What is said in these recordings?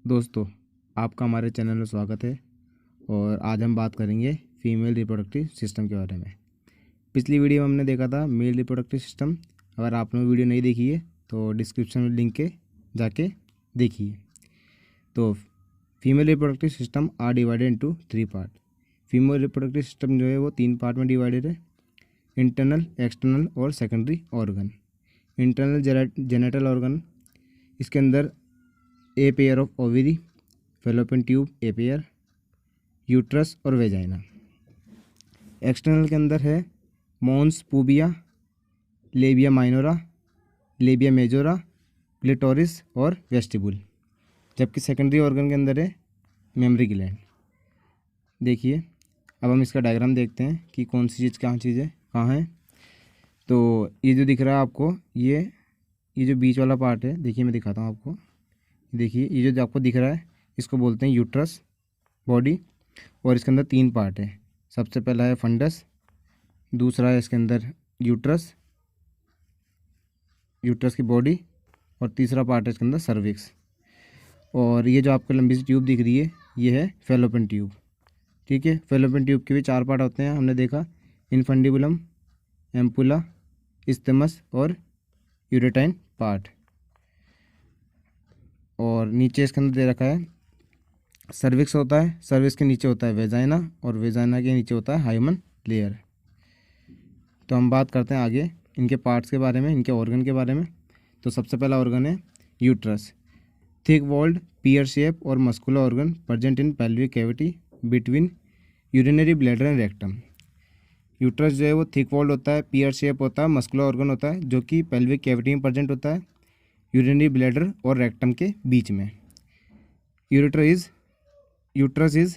दोस्तों, आपका हमारे चैनल में स्वागत है। और आज हम बात करेंगे फीमेल रिप्रोडक्टिव सिस्टम के बारे में। पिछली वीडियो में हमने देखा था मेल रिप्रोडक्टिव सिस्टम। अगर आपने वीडियो नहीं देखी है तो डिस्क्रिप्शन में लिंक के जाके देखिए। तो female reproductive system are divided into 3 part. Female reproductive system जो है वो 3 पार्ट में डिवाइडेड है: इंटरनल, एक्सटर्नल और secondary organ. Internal genital organ, इसके अंदर a pair of ovary, fallopian tube a pair, uterus और वेजाइना। एक्सटर्नल के अंदर है mons pubis, labia minora, labia majora, clitoris और वेस्टिबुल। जबकि सेकेंडरी ऑर्गन के अंदर है मेमरी ग्लैंड। देखिए, अब हम इसका डायग्राम देखते हैं कि कौन सी चीज़ कहाँ है। तो ये जो दिख रहा है आपको, ये जो बीच वाला पार्ट है, देखिए मैं दिखाता हूँ आपको। देखिए, ये जो आपको दिख रहा है इसको बोलते हैं यूट्रस बॉडी। और इसके अंदर 3 पार्ट है। सबसे पहला है फंडस, दूसरा है इसके अंदर यूट्रस की बॉडी, और तीसरा पार्ट है इसके अंदर सर्विक्स। और ये जो आपको लंबी सी ट्यूब दिख रही है ये है फेलोपियन ट्यूब। ठीक है, फेलोपियन ट्यूब के भी 4 पार्ट होते हैं, हमने देखा: इनफंडिबुलम, एम्पुला, इस्थमस और यूरेटाइन पार्ट। और नीचे इसके अंदर दे रखा है सर्विक्स होता है, सर्विक्स के नीचे होता है वेजाइना, और वेजाइना के नीचे होता है हाइमन लेयर। तो हम बात करते हैं आगे इनके पार्ट्स के बारे में, इनके ऑर्गन के बारे में। तो सबसे पहला ऑर्गन है uterus. Thick walled, pear shape और muscular organ present in pelvic cavity between urinary bladder and rectum. Uterus जो है वो थिक वॉल्ड होता है, पियर शेप होता है, मस्कुलर ऑर्गन होता है जो कि पेल्विक कैविटी में प्रेजेंट होता है, यूरिनरी ब्लैडर और रेक्टम के बीच में। Uterus is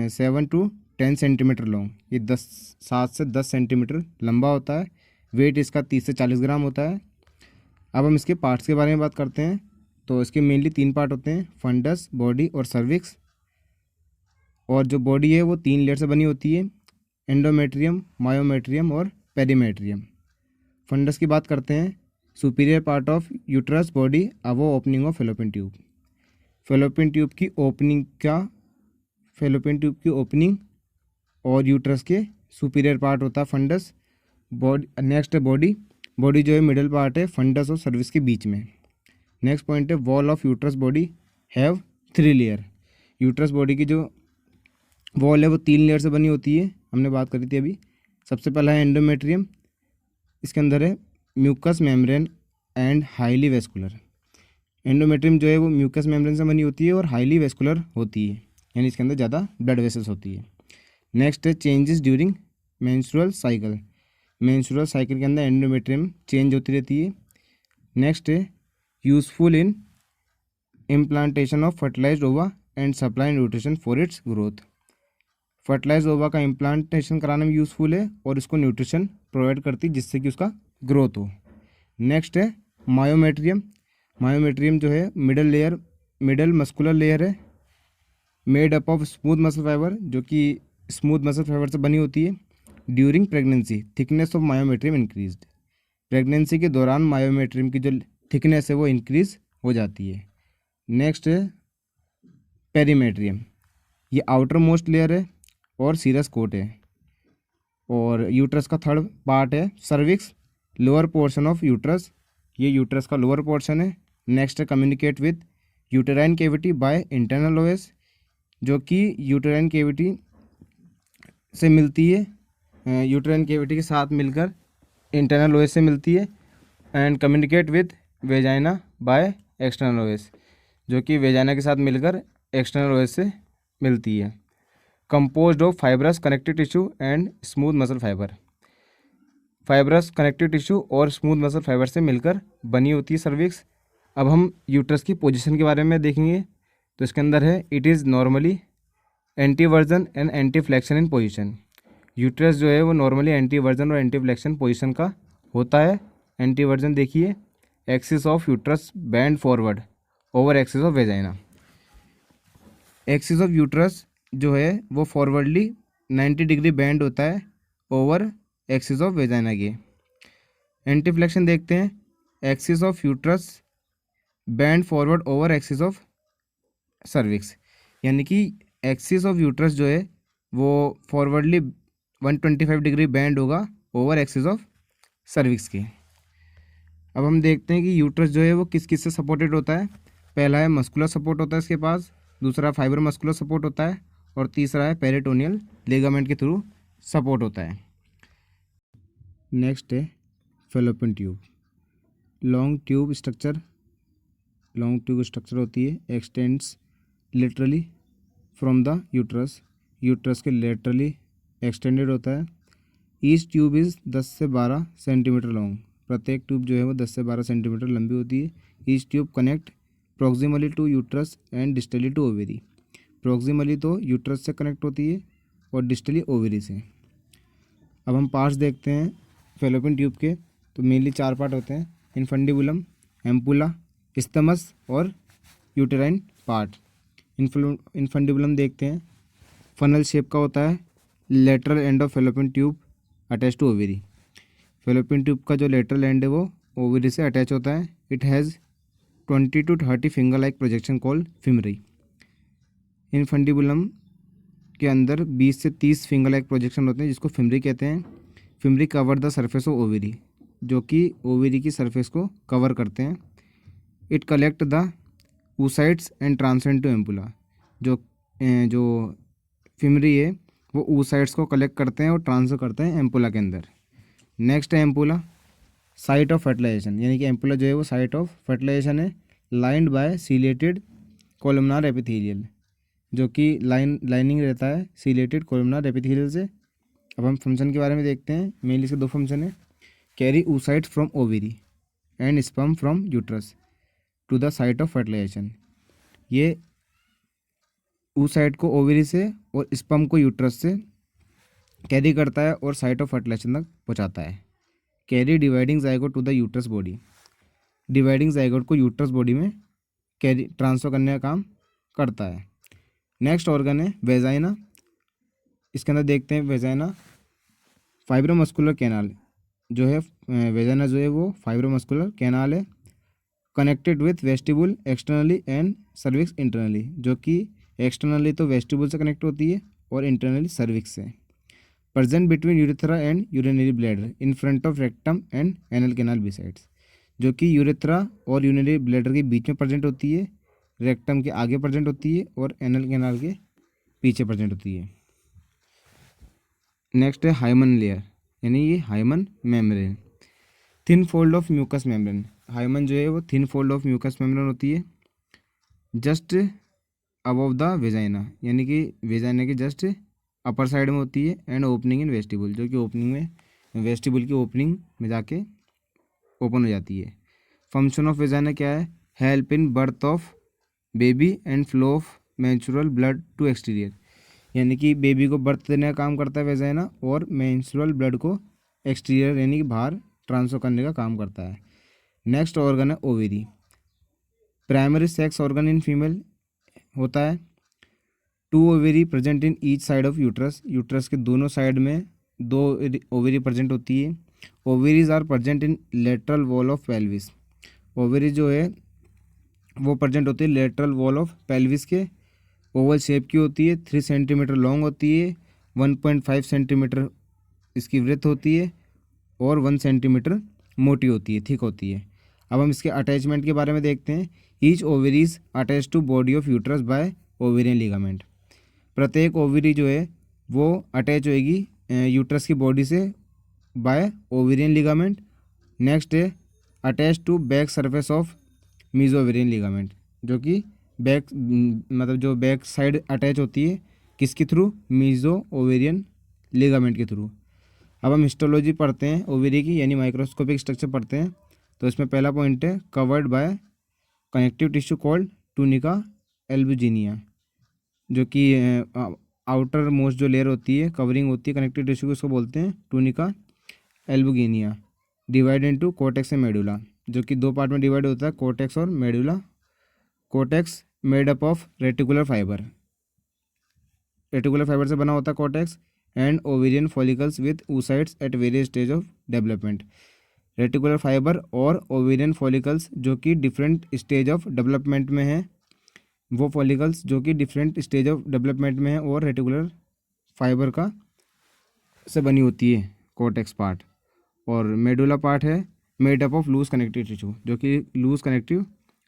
7 to 10 centimetre long. ये 7 से 10 सेंटीमीटर लंबा होता है। वेट इसका 30 से 40 ग्राम होता है। अब हम इसके पार्ट्स के बारे में बात करते हैं। तो इसके मेनली 3 पार्ट होते हैं: फंडस, बॉडी और सर्विक्स। और जो बॉडी है वो 3 लेयर से बनी होती है: एंडोमेट्रियम, मायोमेट्रियम और पेरीमेट्रियम। फंडस की बात करते हैं: superior part of uterus body above opening of fallopian tube. Fallopian tube की ओपनिंग और यूट्रस के सुपीरियर पार्ट होता है फंडस। बॉडी नेक्स्ट है बॉडी जो है मिडिल पार्ट है फंडस और सर्विस के बीच में। नेक्स्ट पॉइंट है wall of uterus body have 3 layer. Uterus body की जो वॉल है वो 3 लेयर से बनी होती है, हमने बात करी थी अभी। सबसे पहला है एंडोमेट्रियम, इसके अंदर है mucus membrane and highly vascular. Endometrium जो है वो म्यूकस मेम्ब्रेन से बनी होती है और हाईली वेस्कुलर होती है, यानी इसके अंदर ज़्यादा ब्लड वेसल्स होती है। नेक्स्ट है changes during menstrual cycle. Menstrual cycle के अंदर एंडोमेट्रियम चेंज होती रहती है। नेक्स्ट है useful in implantation of fertilised ova and supply nutrition for its growth. Fertilised ova का इम्प्लांटेशन कराने में यूज़फुल है और इसको न्यूट्रिशन प्रोवाइड करती है जिससे कि उसका ग्रोथ हो। नेक्स्ट है मायोमेट्रियम। मायोमेट्रियम जो है मिडल मस्कुलर लेयर है, made up of smooth muscle fibre, जो कि स्मूथ मसल फाइबर से बनी होती है। During pregnancy thickness of myometrium increased. Pregnancy के दौरान मायोमेट्रियम की जो थिकनेस है वो इंक्रीज हो जाती है। नेक्स्ट है पेरीमेट्रियम, ये आउटर मोस्ट लेयर है और सीरस कोट है। और यूट्रस का थर्ड पार्ट है cervix, lower portion of uterus, ये यूट्रस का लोअर पोर्शन है। नेक्स्ट है communicate with uterine cavity by internal OS, जो कि यूटेराइन कैविटी से मिलती है, यूटेराइन कैविटी के साथ मिलकर इंटरनल ओएस से मिलती है। And communicate with vagina by external OS, जो कि वेजाइना के साथ मिलकर एक्सटर्नल ओएस से मिलती है। Composed of fibrous connective tissue and smooth muscle fibre. Fibrous connective tissue और स्मूथ मसल फाइबर से मिलकर बनी होती है सर्विक्स। अब हम यूट्रस की पोजीशन के बारे में देखेंगे। तो इसके अंदर है it is normally एंटीवर्जन and anti flexion in position. Uterus जो है वो नॉर्मली एंटीवर्जन और एंटी फ्लेक्शन पोजीशन का होता है। एंटीवर्जन देखिए, axis of uterus bend forward over axis of vagina. Axis of uterus जो है वो फॉरवर्डली 90 डिग्री बैंड होता है ओवर एक्सिस ऑफ वेजाइना के। एंटी फ्लेक्शन देखते हैं, axis of uterus bend forward over axis of cervix, यानी कि एक्सिस ऑफ यूट्रस जो है वो फॉरवर्डली 125 डिग्री बैंड होगा ओवर एक्सिस ऑफ सर्विक्स के। अब हम देखते हैं कि यूट्रस जो है वो किस किस से सपोर्टेड होता है। पहला है मस्कुलर सपोर्ट होता है इसके पास, दूसरा फाइबर मस्कुलर सपोर्ट होता है, और तीसरा है पेरिटोनियल लिगामेंट के थ्रू सपोर्ट होता है। नेक्स्ट है fallopian tube. Long tube structure होती है, x tends literally from the uterus, uterus के लेटरली एक्सटेंडेड होता है। ईच ट्यूब इज़ 10 से 12 सेंटीमीटर लॉन्ग, प्रत्येक ट्यूब जो है वो 10 से 12 सेंटीमीटर लंबी होती है। Each tube connect proximally to uterus and distally to ovary, proximally तो यूट्रस से कनेक्ट होती है और डिस्टली ओवेरी से। अब हम पार्ट्स देखते हैं फेलोपियन ट्यूब के, तो मेनली 4 पार्ट होते हैं, इनफंडिबुलम, एम्पुला, इस्थमस और यूटेराइन पार्ट। इनफंडिबुलम देखते हैं, फनल शेप का होता है, lateral end of fallopian tube attach to ovary, fallopian tube का जो लेटरल एंड है वो ओवेरी से अटैच होता है। It has 20 to 30 finger like projection called fimbria, infundibulum के अंदर 20 से 30 फिंगर लाइक प्रोजेक्शन होते हैं जिसको फिमरी कहते हैं। Fimbriae cover the surface of ovary, जो कि ओवेरी की सरफेस को कवर करते हैं। It collect the oocytes and transfer to ampulla, जो फिमरी है वो oocytes को कलेक्ट करते हैं और ट्रांसफर करते हैं एम्पुला के अंदर। नेक्स्ट है एम्पुला, साइट ऑफ फर्टिलाइजेशन, यानी कि एम्पुला जो है वो साइट ऑफ फर्टिलाइजेशन है, lined by ciliated columnar epithelial, जो कि लाइनिंग रहता है सीलेटेड कोलमनार एपिथेलियल से। अब हम फंक्शन के बारे में देखते हैं, मेनली इसके 2 फंक्शन है, carry oocytes from ovary and sperm from uterus to the site of fertilisation, ये oocyte को ओवेरी से और स्पर्म को यूट्रस से कैरी करता है और साइट ऑफ फर्टिलाइजेशन तक पहुंचाता है। Carry dividing zygote to the uterus body, dividing zygote को यूट्रस बॉडी में कैरी ट्रांसफर करने का काम करता है। नेक्स्ट ऑर्गन है वेजाइना, इसके अंदर देखते हैं वेजाइना फाइब्रोमस्कुलर कैनाल जो है, वेजाइना जो है वो फाइब्रोमस्कुलर कैनाल है, connected with vestibule externally and cervix internally, जो कि एक्सटर्नली तो वेस्टिबुल से कनेक्ट होती है और इंटरनली सर्विक्स से। Present between urethra and urinary bladder in front of rectum and anal canal besides, जो कि यूरेथ्रा और यूरिनरी ब्लैडर के बीच में प्रेजेंट होती है, रेक्टम के आगे प्रेजेंट होती है और एनल कैनाल के पीछे प्रेजेंट होती है। नेक्स्ट है हाइमन लेयर, यानी ये hymen membrane, thin fold of mucus membrane, hymen जो है वो thin fold of mucus membrane होती है जस्ट अबव द वेजाइना, यानी कि वेजाइना के जस्ट अपर साइड में होती है, एंड ओपनिंग इन वेस्टिबुल, जो कि ओपनिंग में वेस्टिबुल की ओपनिंग में जाके ओपन हो जाती है। फंक्शन ऑफ वेजाइना क्या है, help in birth of baby and flow of menstrual blood to exterior, यानी कि बेबी को बर्थ देने का काम करता है वेजाइना और मेंस्ट्रुअल ब्लड को एक्सटीरियर यानी कि बाहर ट्रांसफर करने का काम करता है। नेक्स्ट ऑर्गन है ovary, primary sex organ in female होता है, 2 ovary present in each side of uterus, uterus के दोनों साइड में 2 ओवेरी प्रेजेंट होती है। Ovaries are present in lateral wall of pelvis, ovary जो है वो प्रेजेंट होती है लेटरल वॉल ऑफ पेल्विस के, ओवल शेप की होती है, 3 सेंटीमीटर लॉन्ग होती है, 1.5 सेंटीमीटर इसकी विड्थ होती है और 1 सेंटीमीटर मोटी होती है, थिक होती है। अब हम इसके अटैचमेंट के बारे में देखते हैं। Each ovaries attach to body of uterus by ovarian ligament, प्रत्येक ओवेरी जो है वो अटैच होएगी यूट्रस की बॉडी से बाय ओवेरियन लिगामेंट। नेक्स्ट है attach to back surface of meso ovarian ligament, जो कि बैक मतलब जो बैक साइड अटैच होती है किसके थ्रू, मीजो ओवेरियन लिगामेंट के थ्रू। अब हम हिस्टोलॉजी पढ़ते हैं ओवेरी की, यानी माइक्रोस्कोपिक स्ट्रक्चर पढ़ते हैं। तो इसमें पहला पॉइंट है covered by connective tissue called tunica albuginea, जो कि आउटर मोस्ट जो लेयर होती है कवरिंग होती है कनेक्टिव टिश्यू को, उसको बोलते हैं tunica albuginea. Divide into cortex and medulla, जो कि 2 पार्ट में डिवाइड होता है, कोर्टेक्स और medulla. Cortex made up of reticular fibre, reticular fibre से बना होता है cortex, and ovarian follicles with oocytes at various stage of development, reticular fibre और ओवेरियन फॉलिकल्स जो कि डिफरेंट स्टेज ऑफ डेवलपमेंट में है, वो फॉलिकल्स जो कि डिफरेंट स्टेज ऑफ डेवलपमेंट में है और रेटिकुलर फाइबर का से बनी होती है कोर्टेक्स पार्ट। और मेडुला पार्ट है made up of loose connective tissue, जो कि लूज कनेक्टिव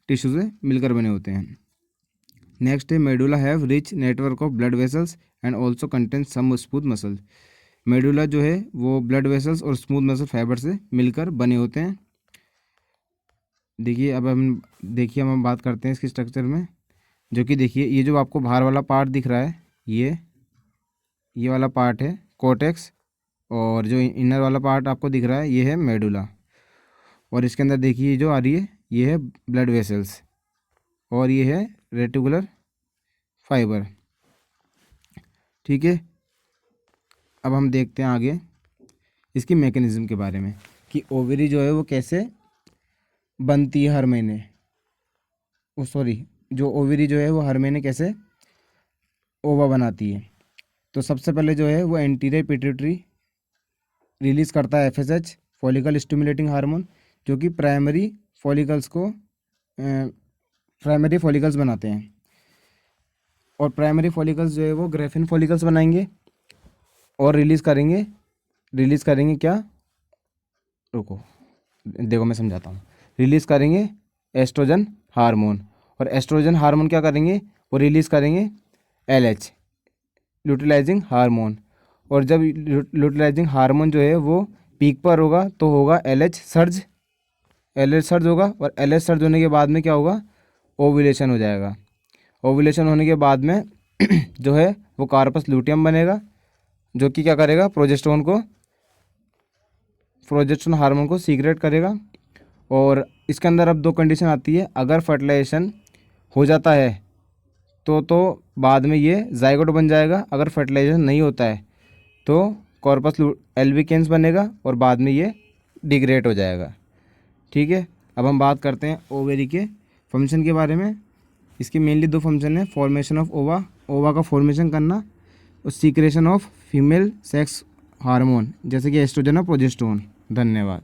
टिश्यू से मिलकर बने होते हैं। नेक्स्ट है medulla have rich network of blood vessels and also contain some smooth muscle. Medulla जो है वो ब्लड वेसल्स और स्मूथ मसल फाइबर से मिलकर बने होते हैं। देखिए अब हम बात करते हैं इसके स्ट्रक्चर में, जो कि देखिए ये जो आपको बाहर वाला पार्ट दिख रहा है ये वाला पार्ट है कोर्टेक्स, और जो इनर वाला पार्ट आपको दिख रहा है ये है मेडुला। और इसके अंदर देखिए जो आ रही है ये है ब्लड वेसल्स और ये है रेटिकुलर फाइबर। ठीक है, अब हम देखते हैं आगे इसकी मैकेनिज्म के बारे में कि ओवरी जो है वो कैसे बनती है हर महीने, जो ओवरी जो है वो हर महीने कैसे ओवा बनाती है। तो सबसे पहले जो है वो एंटीरियर पिट्यूटरी रिलीज़ करता है एफएसएच फॉलिकल स्टिमुलेटिंग हार्मोन, जो कि प्राइमरी फॉलिकल्स बनाते हैं। और प्राइमरी फॉलिकल्स जो है वो ग्रेफिन फॉलिकल्स बनाएंगे और रिलीज़ करेंगे क्या, रुको देखो मैं समझाता हूँ। रिलीज़ करेंगे एस्ट्रोजन हार्मोन, और एस्ट्रोजन हार्मोन क्या करेंगे, वो रिलीज़ करेंगे एलएच ल्यूटिलाइजिंग हार्मोन। और जब ल्यूटिलाइजिंग हार्मोन जो है वो पीक पर होगा तो होगा एलएच सर्ज होगा, और एलएच सर्ज होने के बाद में क्या होगा, ओव्यूलेशन हो जाएगा। ओव्यूलेशन होने के बाद में जो है वो कार्पस लूटियम बनेगा, जो कि क्या करेगा, प्रोजेस्टेरोन हार्मोन को सीक्रेट करेगा। और इसके अंदर अब दो कंडीशन आती है, अगर फर्टिलाइजेशन हो जाता है तो बाद में ये जाइगोट बन जाएगा, अगर फर्टिलाइजेशन नहीं होता है तो कॉर्पस एल्बिकेंस बनेगा और बाद में ये डिग्रेड हो जाएगा। ठीक है, अब हम बात करते हैं ओवेरी के फंक्शन के बारे में। इसके मेनली दो फंक्शन है, फॉर्मेशन ऑफ ओवा का फॉर्मेशन करना और secretion of female sex hormone जैसे कि एस्ट्रोजन और प्रोजेस्टेरोन। धन्यवाद।